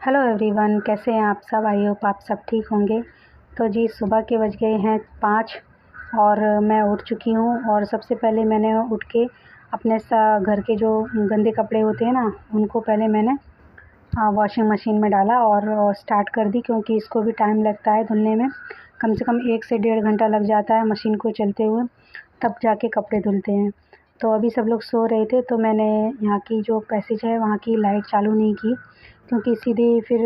Hello everyone, कैसे हैं आप सब। आई होप आप सब ठीक होंगे। तो जी सुबह के बज गए हैं 5 और मैं उठ चुकी हूँ। और सबसे पहले मैंने उठ के अपने घर के जो गंदे कपड़े होते हैं ना, उनको पहले मैंने वॉशिंग मशीन में डाला और स्टार्ट कर दी, क्योंकि इसको भी टाइम लगता है धुलने में। कम से कम 1 से 1.5 घंटा लग जाता है मशीन को चलते हुए, तब जाके कपड़े धुलते हैं। तो अभी सब लोग सो रहे थे, तो मैंने यहाँ की जो पैसेज है वहाँ की लाइट चालू नहीं की, क्योंकि सीधी फिर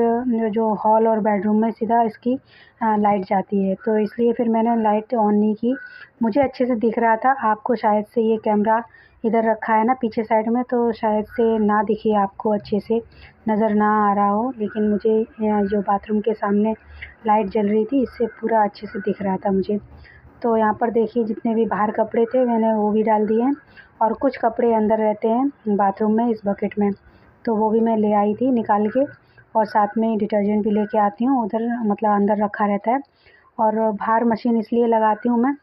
जो हॉल और बेडरूम में सीधा इसकी लाइट जाती है, तो इसलिए फिर मैंने लाइट ऑन नहीं की। मुझे अच्छे से दिख रहा था, आपको शायद से ये कैमरा इधर रखा है ना पीछे साइड में, तो शायद से ना दिखे आपको, अच्छे से नज़र ना आ रहा हो, लेकिन मुझे जो बाथरूम के सामने लाइट जल रही थी इससे पूरा अच्छे से दिख रहा था मुझे। तो यहाँ पर देखिए जितने भी बाहर कपड़े थे मैंने वो भी डाल दिए हैं, और कुछ कपड़े अंदर रहते हैं बाथरूम में इस बकेट में, तो वो भी मैं ले आई थी निकाल के। और साथ में डिटर्जेंट भी लेके आती हूँ, उधर मतलब अंदर रखा रहता है। और बाहर मशीन इसलिए लगाती हूँ मैं,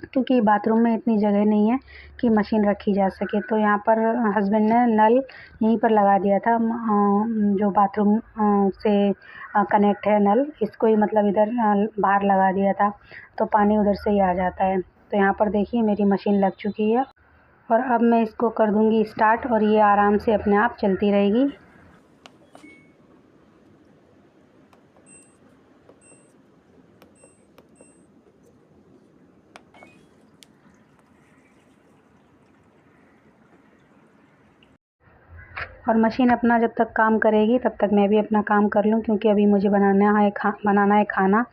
क्योंकि बाथरूम में इतनी जगह नहीं है कि मशीन रखी जा सके। तो यहाँ पर हस्बैंड ने नल यहीं पर लगा दिया था, जो बाथरूम से कनेक्ट है नल, इसको ही मतलब इधर बाहर लगा दिया था, तो पानी उधर से ही आ जाता है। तो यहाँ पर देखिए मेरी मशीन लग चुकी है, और अब मैं इसको कर दूँगी स्टार्ट, और ये आराम से अपने आप चलती रहेगी। और मशीन अपना जब तक काम करेगी तब तक मैं भी अपना काम कर लूँ, क्योंकि अभी मुझे बनाना है खाना।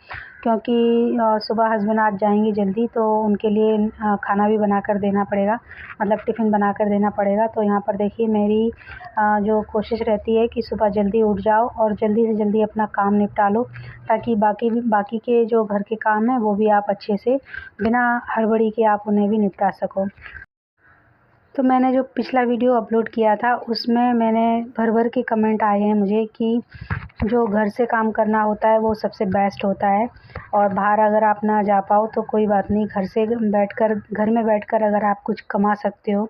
क्योंकि सुबह हस्बैंड आज जाएंगे जल्दी, तो उनके लिए खाना भी बना कर देना पड़ेगा, मतलब टिफ़िन बना कर देना पड़ेगा। तो यहाँ पर देखिए मेरी जो कोशिश रहती है कि सुबह जल्दी उठ जाओ और जल्दी से जल्दी अपना काम निपटा लो, ताकि बाकी के जो घर के काम हैं वो भी आप अच्छे से बिना हड़बड़ी के आप उन्हें भी निपटा सको। तो मैंने जो पिछला वीडियो अपलोड किया था उसमें मैंने भर के कमेंट आए हैं मुझे कि जो घर से काम करना होता है वो सबसे बेस्ट होता है, और बाहर अगर आप ना जा पाओ तो कोई बात नहीं, घर में बैठकर अगर आप कुछ कमा सकते हो,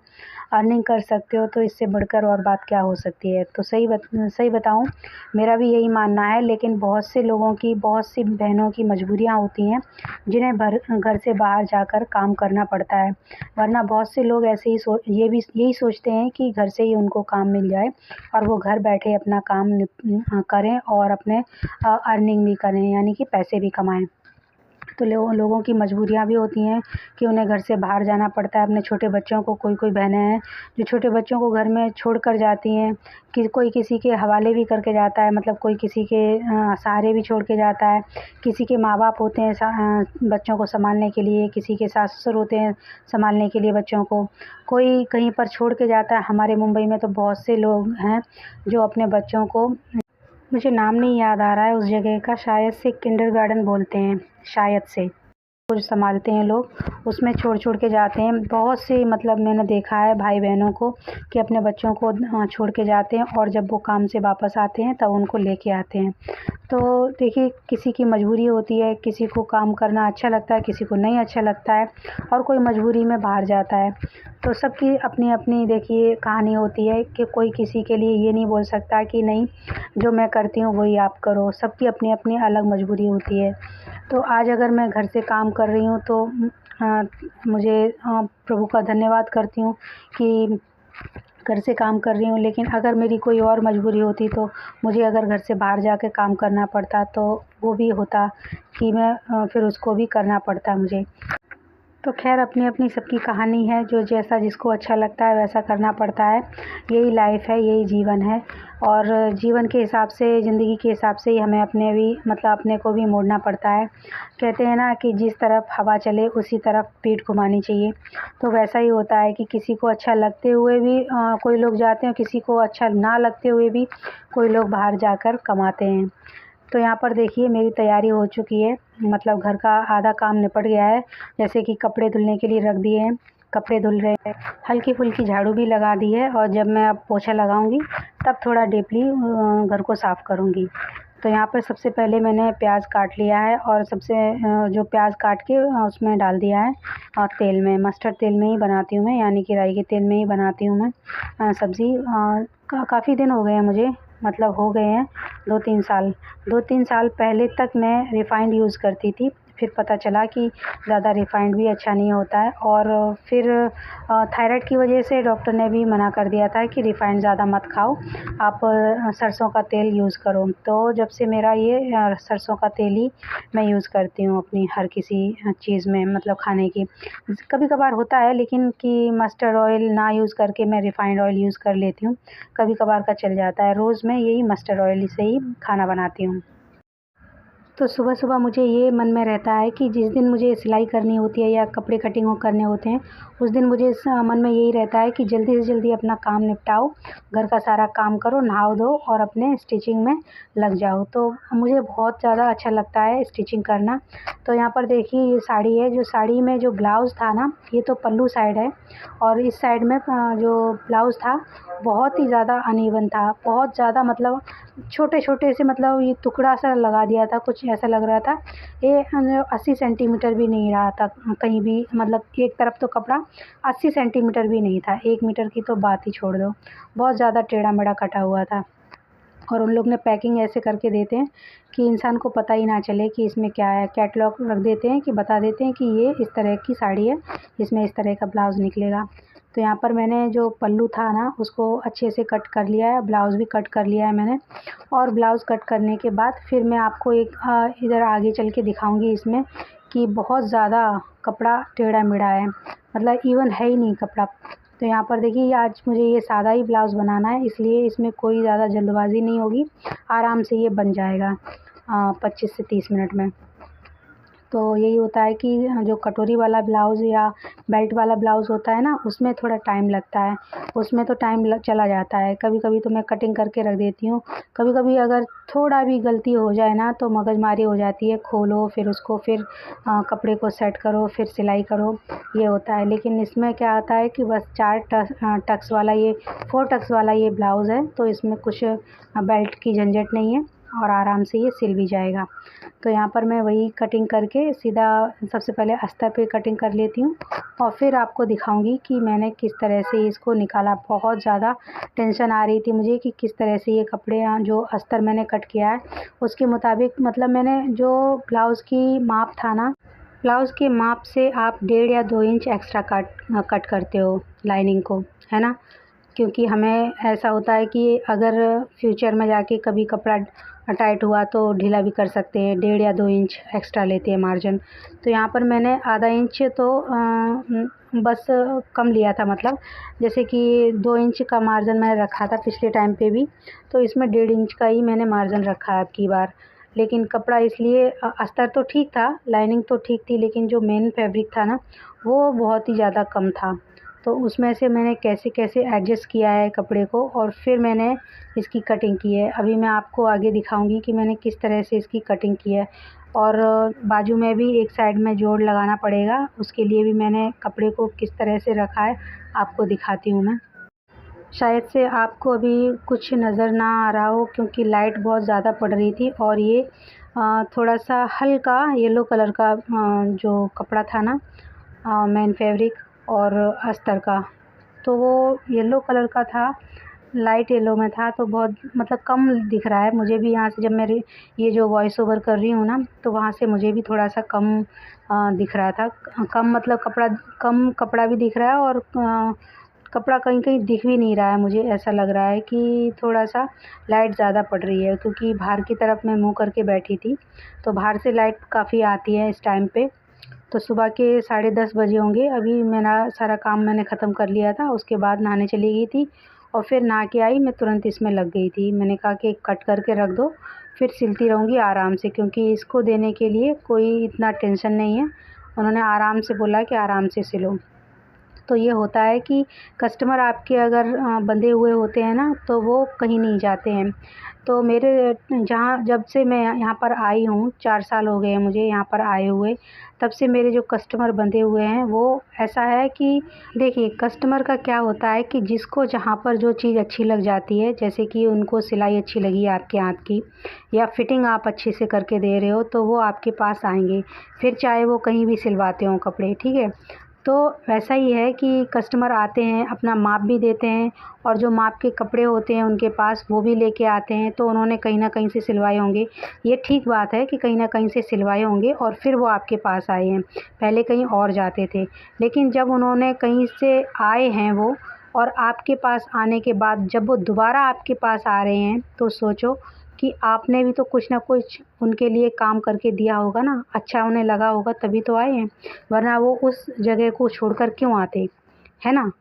अर्निंग कर सकते हो, तो इससे बढ़कर और बात क्या हो सकती है। तो सही बताऊं, मेरा भी यही मानना है। लेकिन बहुत सी बहनों की मजबूरियां होती हैं, जिन्हें घर से बाहर जाकर काम करना पड़ता है। वरना बहुत से लोग ऐसे ही यही सोचते हैं कि घर से ही उनको काम मिल जाए और वो घर बैठे अपना काम करें और अपने अर्निंग भी करें, यानी कि पैसे भी कमाएं। तो लोगों की मजबूरियां भी होती हैं कि उन्हें घर से बाहर जाना पड़ता है अपने छोटे बच्चों को। कोई बहनें हैं जो छोटे बच्चों को घर में छोड़ कर जाती हैं, कि कोई किसी के हवाले भी करके जाता है, मतलब कोई किसी के सहारे भी छोड़ के जाता है। किसी के माँ बाप होते हैं बच्चों को संभालने के लिए, किसी के सास ससुर होते हैं संभालने के लिए बच्चों को, कोई कहीं पर छोड़ के जाता है। हमारे मुंबई में तो बहुत से लोग हैं जो अपने बच्चों को, मुझे नाम नहीं याद आ रहा है उस जगह का, शायद से किंडरगार्टन बोलते हैं शायद से, कुछ संभालते हैं लोग, उसमें छोड़ के जाते हैं। बहुत से मतलब मैंने देखा है भाई बहनों को कि अपने बच्चों को छोड़ के जाते हैं, और जब वो काम से वापस आते हैं तब उनको लेके आते हैं। तो देखिए किसी की मजबूरी होती है, किसी को काम करना अच्छा लगता है, किसी को नहीं अच्छा लगता है, और कोई मजबूरी में बाहर जाता है। तो सबकी अपनी अपनी देखिए कहानी होती है, कि कोई किसी के लिए ये नहीं बोल सकता कि नहीं जो मैं करती हूँ वही आप करो। सबकी अपनी अपनी अलग मजबूरी होती है। तो आज अगर मैं घर से काम कर रही हूँ तो मुझे प्रभु का धन्यवाद करती हूँ कि घर से काम कर रही हूँ। लेकिन अगर मेरी कोई और मजबूरी होती, तो मुझे अगर घर से बाहर जाके काम करना पड़ता, तो वो भी होता कि मैं फिर उसको भी करना पड़ता मुझे। तो खैर अपनी अपनी सबकी कहानी है, जो जैसा जिसको अच्छा लगता है वैसा करना पड़ता है। यही लाइफ है, यही जीवन है, और जीवन के हिसाब से, ज़िंदगी के हिसाब से ही हमें अपने को भी मोड़ना पड़ता है। कहते हैं ना कि जिस तरफ हवा चले उसी तरफ पीठ घुमानी चाहिए। तो वैसा ही होता है कि किसी को अच्छा लगते हुए भी कोई लोग जाते हैं, किसी को अच्छा ना लगते हुए भी कोई लोग बाहर जाकर कमाते हैं। तो यहाँ पर देखिए मेरी तैयारी हो चुकी है, मतलब घर का आधा काम निपट गया है। जैसे कि कपड़े धुलने के लिए रख दिए हैं, कपड़े धुल रहे हैं, हल्की फुल्की झाड़ू भी लगा दी है, और जब मैं अब पोछा लगाऊंगी तब थोड़ा डीपली घर को साफ़ करूंगी। तो यहाँ पर सबसे पहले मैंने प्याज काट लिया है, और जो प्याज काट के उसमें डाल दिया है, और तेल में, मस्टर्ड तेल में ही बनाती हूँ मैं, यानी कि राई के तेल में ही बनाती हूँ मैं सब्ज़ी। काफ़ी दिन हो गए हैं मुझे, मतलब हो गए हैं 2-3 साल पहले तक मैं रिफ़ाइंड यूज़ करती थी। फिर पता चला कि ज़्यादा रिफ़ाइंड भी अच्छा नहीं होता है, और फिर थायराइड की वजह से डॉक्टर ने भी मना कर दिया था कि रिफ़ाइंड ज़्यादा मत खाओ, आप सरसों का तेल यूज़ करो। तो जब से मेरा ये सरसों का तेल ही मैं यूज़ करती हूँ अपनी हर किसी चीज़ में, मतलब खाने की। कभी-कभार होता है लेकिन कि मस्टर्ड ऑयल ना यूज़ करके मैं रिफ़ाइंड ऑयल यूज़ कर लेती हूँ। कभी-कभार का चल जाता है, रोज़ मैं यही मस्टर्ड ऑयल से ही खाना बनाती हूँ। तो सुबह-सुबह मुझे ये मन में रहता है कि जिस दिन मुझे सिलाई करनी होती है या कपड़े कटिंग करने होते हैं, उस दिन मुझे मन में यही रहता है कि जल्दी से जल्दी अपना काम निपटाओ, घर का सारा काम करो, नहाओ-धो और अपने स्टिचिंग में लग जाओ। तो मुझे बहुत ज़्यादा अच्छा लगता है स्टिचिंग करना। तो यहाँ पर देखिए ये साड़ी है, जो साड़ी में जो ब्लाउज़ था ना, ये तो पल्लू साइड है, और इस साइड में जो ब्लाउज़ था बहुत ही ज़्यादा अनइवन था, बहुत ज़्यादा, मतलब छोटे-छोटे से, मतलब ये टुकड़ा सा लगा दिया था, कुछ ऐसा लग रहा था। ये 80 सेंटीमीटर भी नहीं रहा था कहीं भी, मतलब एक तरफ तो कपड़ा 80 सेंटीमीटर भी नहीं था, 1 मीटर की तो बात ही छोड़ दो। बहुत ज़्यादा टेढ़ा-मेढ़ा कटा हुआ था, और उन लोग ने पैकिंग ऐसे करके देते हैं कि इंसान को पता ही ना चले कि इसमें क्या है। कैटलॉग रख देते हैं कि बता देते हैं कि ये इस तरह की साड़ी है, इसमें इस तरह का ब्लाउज़ निकलेगा। तो यहाँ पर मैंने जो पल्लू था ना, उसको अच्छे से कट कर लिया है, ब्लाउज़ भी कट कर लिया है मैंने। और ब्लाउज़ कट करने के बाद फिर मैं आपको एक इधर आगे चल के दिखाऊँगी इसमें कि बहुत ज़्यादा कपड़ा टेढ़ा-मेढ़ा है, मतलब इवन है ही नहीं कपड़ा। तो यहाँ पर देखिए आज मुझे ये सादा ही ब्लाउज़ बनाना है, इसलिए इसमें कोई ज़्यादा जल्दबाज़ी नहीं होगी, आराम से ये बन जाएगा 25 से 30 मिनट में। तो यही होता है कि जो कटोरी वाला ब्लाउज़ या बेल्ट वाला ब्लाउज़ होता है ना, उसमें थोड़ा टाइम लगता है, उसमें तो टाइम चला जाता है। कभी-कभी तो मैं कटिंग करके रख देती हूँ, कभी-कभी अगर थोड़ा भी गलती हो जाए ना तो मगजमारी हो जाती है, खोलो फिर उसको, फिर कपड़े को सेट करो, फिर सिलाई करो, ये होता है। लेकिन इसमें क्या आता है कि बस 4 टक्स वाला ये 4 टक्स वाला ये ब्लाउज़ है, तो इसमें कुछ बेल्ट की झंझट नहीं है, और आराम से ये सिल भी जाएगा। तो यहाँ पर मैं वही कटिंग करके सीधा सबसे पहले अस्तर पे कटिंग कर लेती हूँ, और फिर आपको दिखाऊंगी कि मैंने किस तरह से इसको निकाला। बहुत ज़्यादा टेंशन आ रही थी मुझे कि किस तरह से ये कपड़े जो अस्तर मैंने कट किया है उसके मुताबिक, मतलब मैंने जो ब्लाउज़ की माप था ना, ब्लाउज़ के माप से आप 1.5 या 2 इंच एक्स्ट्रा कट करते हो लाइनिंग को, है ना। क्योंकि हमें ऐसा होता है कि अगर फ्यूचर में जाके कभी कपड़ा टाइट हुआ तो ढीला भी कर सकते हैं, 1.5 या 2 इंच एक्स्ट्रा लेते हैं मार्जिन। तो यहाँ पर मैंने आधा इंच तो बस कम लिया था, मतलब जैसे कि 2 इंच का मार्जिन मैंने रखा था पिछले टाइम पे भी, तो इसमें 1.5 इंच का ही मैंने मार्जिन रखा है अब की बार। लेकिन कपड़ा इसलिए अस्तर तो ठीक था, लाइनिंग तो ठीक थी, लेकिन जो मेन फैब्रिक था ना वो बहुत ही ज़्यादा कम था। तो उसमें से मैंने कैसे-कैसे एडजस्ट किया है कपड़े को, और फिर मैंने इसकी कटिंग की है। अभी मैं आपको आगे दिखाऊंगी कि मैंने किस तरह से इसकी कटिंग की है, और बाजू में भी एक साइड में जोड़ लगाना पड़ेगा, उसके लिए भी मैंने कपड़े को किस तरह से रखा है आपको दिखाती हूँ मैं। शायद से आपको अभी कुछ नज़र ना आ रहा हो क्योंकि लाइट बहुत ज़्यादा पड़ रही थी, और ये थोड़ा सा हल्का येलो कलर का जो कपड़ा था ना, मेन फैब्रिक और अस्तर का, तो वो येलो कलर का था, लाइट येलो में था, तो बहुत मतलब कम दिख रहा है मुझे भी। यहाँ से जब मैं ये जो वॉइस ओवर कर रही हूँ ना, तो वहाँ से मुझे भी थोड़ा सा कम दिख रहा था। कम मतलब कम कपड़ा भी दिख रहा है, और कपड़ा कहीं-कहीं दिख भी नहीं रहा है। मुझे ऐसा लग रहा है कि थोड़ा-सा लाइट ज़्यादा पड़ रही है, क्योंकि बाहर की तरफ मैं मुँह करके बैठी थी, तो बाहर से लाइट काफ़ी आती है इस टाइम पे। तो सुबह के 10:30 बजे होंगे, अभी मेरा सारा काम मैंने ख़त्म कर लिया था, उसके बाद नहाने चली गई थी, और फिर नहा के आई, मैं तुरंत इसमें लग गई थी। मैंने कहा कि कट करके रख दो, फिर सिलती रहूँगी आराम से, क्योंकि इसको देने के लिए कोई इतना टेंशन नहीं है। उन्होंने आराम से बोला कि आराम से सिलो। तो ये होता है कि कस्टमर आपके अगर बंधे हुए होते हैं ना, तो वो कहीं नहीं जाते हैं। तो मेरे जहाँ जब से मैं यहाँ पर आई हूँ, 4 साल हो गए हैं मुझे यहाँ पर आए हुए, तब से मेरे जो कस्टमर बंधे हुए हैं वो ऐसा है कि देखिए कस्टमर का क्या होता है कि जिसको जहाँ पर जो चीज़ अच्छी लग जाती है, जैसे कि उनको सिलाई अच्छी लगी आपके हाथ की, या फिटिंग आप अच्छे से करके दे रहे हो, तो वो आपके पास आएँगे, फिर चाहे वो कहीं भी सिलवाते हों कपड़े, ठीक है। तो वैसा ही है कि कस्टमर आते हैं, अपना माप भी देते हैं और जो माप के कपड़े होते हैं उनके पास वो भी लेके आते हैं, तो उन्होंने कहीं न कहीं से सिलवाए होंगे। ये ठीक बात है कि कहीं न कहीं से सिलवाए होंगे और फिर वो आपके पास आए हैं, पहले कहीं और जाते थे। लेकिन जब उन्होंने कहीं से आए हैं वो और आपके पास आने के बाद जब वो दोबारा आपके पास आ रहे हैं, तो सोचो कि आपने भी तो कुछ ना कुछ उनके लिए काम करके दिया होगा ना, अच्छा उन्हें लगा होगा तभी तो आए हैं, वरना वो उस जगह को छोड़कर क्यों आते, है ना?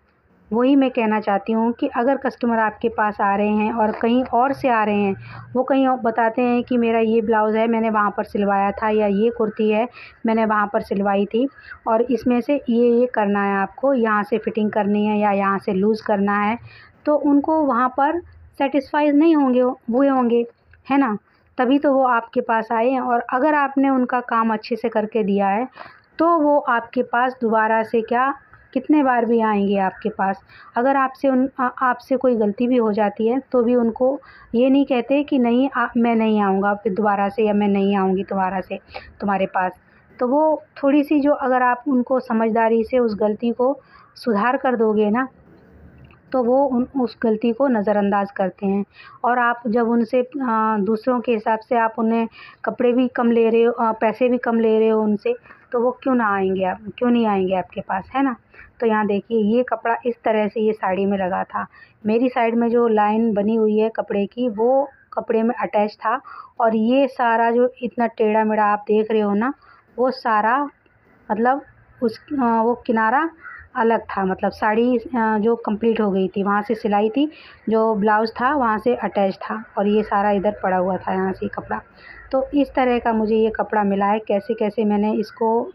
वही मैं कहना चाहती हूँ कि अगर कस्टमर आपके पास आ रहे हैं और कहीं और से आ रहे हैं, वो कहीं और बताते हैं कि मेरा ये ब्लाउज़ है मैंने वहाँ पर सिलवाया था, या ये कुर्ती है मैंने वहाँ पर सिलवाई थी और इसमें से ये करना है आपको, यहाँ से फिटिंग करनी है या यहाँ से लूज़ करना है, तो उनको वहाँ पर सैटिस्फाइड नहीं हुए होंगे, है ना? तभी तो वो आपके पास आए हैं और अगर आपने उनका काम अच्छे से करके दिया है, तो वो आपके पास दोबारा से क्या कितने बार भी आएँगे आपके पास। अगर आपसे कोई गलती भी हो जाती है, तो भी उनको ये नहीं कहते कि नहीं मैं नहीं आऊँगा फिर दोबारा से, या मैं नहीं आऊँगी दोबारा से तुम्हारे पास। तो वो थोड़ी-सी जो अगर आप उनको समझदारी से उस गलती को सुधार कर दोगे ना, तो वो उस गलती को नज़रअंदाज करते हैं। और आप जब उनसे दूसरों के हिसाब से आप उन्हें कपड़े भी कम ले रहे हो, पैसे भी कम ले रहे हो उनसे, तो वो क्यों नहीं आएँगे आपके पास, है ना? तो यहाँ देखिए ये कपड़ा इस तरह से ये साड़ी में लगा था। मेरी साइड में जो लाइन बनी हुई है कपड़े की, वो कपड़े में अटैच था और ये सारा जो इतना टेढ़ा-मेढ़ा आप देख रहे हो ना, वो सारा मतलब वो किनारा अलग था, मतलब साड़ी जो कंप्लीट हो गई थी, वहाँ से सिलाई थी, जो ब्लाउज़ था वहाँ से अटैच था और ये सारा इधर पड़ा हुआ था यहाँ से कपड़ा। तो इस तरह का मुझे ये कपड़ा मिला है, कैसे-कैसे मैंने इसको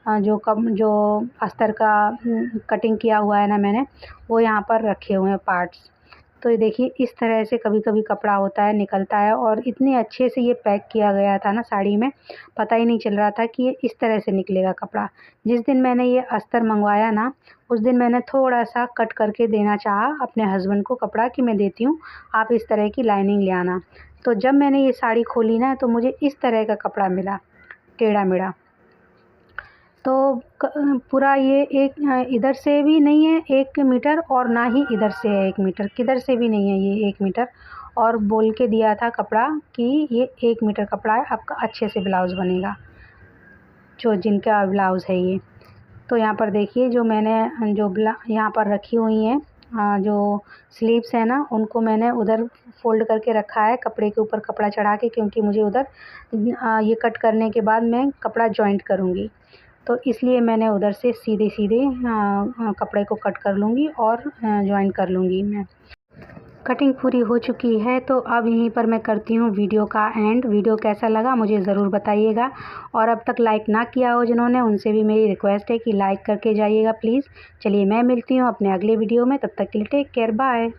जो अस्तर का कटिंग किया हुआ है ना मैंने, वो यहाँ पर रखे हुए हैं पार्ट्स। तो ये देखिए इस तरह से कभी-कभी कपड़ा होता है, निकलता है और इतने अच्छे से ये पैक किया गया था ना साड़ी में, पता ही नहीं चल रहा था कि ये इस तरह से निकलेगा कपड़ा। जिस दिन मैंने ये अस्तर मँगवाया ना, उस दिन मैंने थोड़ा-सा कट करके देना चाहा अपने हस्बैंड को कपड़ा कि मैं देती हूँ, आप इस तरह की लाइनिंग ले आना। तो जब मैंने ये साड़ी खोली ना, तो मुझे इस तरह का कपड़ा मिला, टेढ़ा-मेढ़ा। तो पूरा ये इधर से भी नहीं है 1 मीटर और ना ही इधर से है 1 मीटर, किधर से भी नहीं है ये 1 मीटर। और बोल के दिया था कपड़ा कि ये 1 मीटर कपड़ा है, आपका अच्छे से ब्लाउज़ बनेगा, जो जिनका ब्लाउज़ है ये। तो यहाँ पर देखिए जो मैंने यहाँ पर रखी हुई हैं जो स्लीव्स हैं ना, उनको मैंने उधर फ़ोल्ड करके रखा है कपड़े के ऊपर कपड़ा चढ़ा के, क्योंकि मुझे उधर ये कट करने के बाद मैं कपड़ा जॉइंट करूँगी। तो इसलिए मैंने उधर से सीधे-सीधे कपड़े को कट कर लूँगी और जॉइन कर लूँगी मैं। कटिंग पूरी हो चुकी है, तो अब यहीं पर मैं करती हूँ वीडियो का एंड। वीडियो कैसा लगा मुझे ज़रूर बताइएगा और अब तक लाइक ना किया हो जिन्होंने, उनसे भी मेरी रिक्वेस्ट है कि लाइक करके जाइएगा प्लीज़। चलिए मैं मिलती हूँ अपने अगले वीडियो में, तब तक के लिए टेक केयर, बाय।